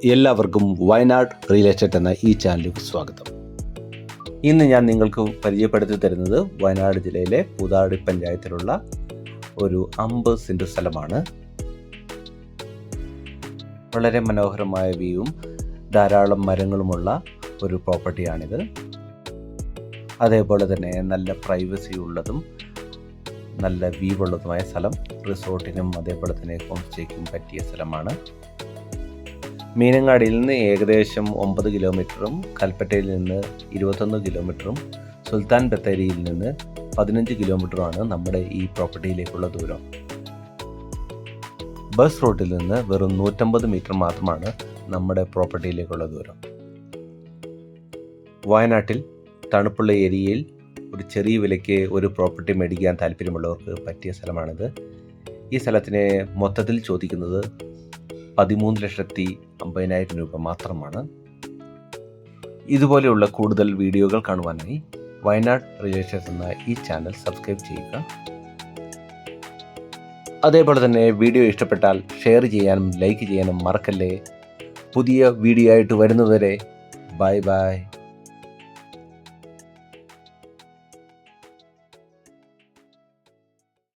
എല്ലാവർക്കും Wayanad real estate എന്ന ഈ ചാനലിലേക്ക് സ്വാഗതം. ഇന്ന് ഞാൻ നിങ്ങൾക്ക് പരിചയപ്പെടുത്തി തരുന്നത് വയനാട് ജില്ലയിലെ പൂതാടി പഞ്ചായത്തിലുള്ള ഒരു 50 സെൻറ് സ്ഥലമാണ്. വളരെ മനോഹരമായ വ്യൂവും ധാരാളം മരങ്ങളുമുള്ള ഒരു പ്രോപ്പർട്ടിയാണിത്. അതേപോലെ തന്നെ നല്ല പ്രൈവസി ഉള്ളതും നല്ല വ്യൂ ഉള്ളതുമായ സ്ഥലം. റിസോർട്ടിനും അതേപോലെ തന്നെ ഹോം സ്റ്റേക്കും പറ്റിയ സ്ഥലമാണ്. മീനങ്ങാടിയിൽ നിന്ന് ഏകദേശം 9 കിലോമീറ്ററും കൽപ്പറ്റയിൽ നിന്ന് 21 കിലോമീറ്ററും സുൽത്താൻ ബത്തേരിയിൽ നിന്ന് 15 കിലോമീറ്ററുമാണ് നമ്മുടെ ഈ പ്രോപ്പർട്ടിയിലേക്കുള്ള ദൂരം. ബസ് റൂട്ടിൽ നിന്ന് വെറും 150 മീറ്റർ മാത്രമാണ് നമ്മുടെ പ്രോപ്പർട്ടിയിലേക്കുള്ള ദൂരം. വയനാട്ടിൽ തണുപ്പുള്ള ഏരിയയിൽ ഒരു ചെറിയ വിലയ്ക്ക് ഒരു പ്രോപ്പർട്ടി മേടിക്കാൻ താല്പര്യമുള്ളവർക്ക് പറ്റിയ സ്ഥലമാണിത്. ഈ സ്ഥലത്തിന് മൊത്തത്തിൽ ചോദിക്കുന്നത് 13,50,000 രൂപ മാത്രമാണ്. ഇതുപോലെയുള്ള കൂടുതൽ വീഡിയോകൾ കാണുവാനായി വയനാട് റിയൽ എസ്റ്റേറ്റ് എന്ന ഈ ചാനൽ സബ്സ്ക്രൈബ് ചെയ്യുക. അതേപോലെ തന്നെ വീഡിയോ ഇഷ്ടപ്പെട്ടാൽ ഷെയർ ചെയ്യാനും ലൈക്ക് ചെയ്യാനും മറക്കല്ലേ. പുതിയ വീഡിയോ ആയിട്ട് വരുന്നതുവരെ ബൈ ബൈ.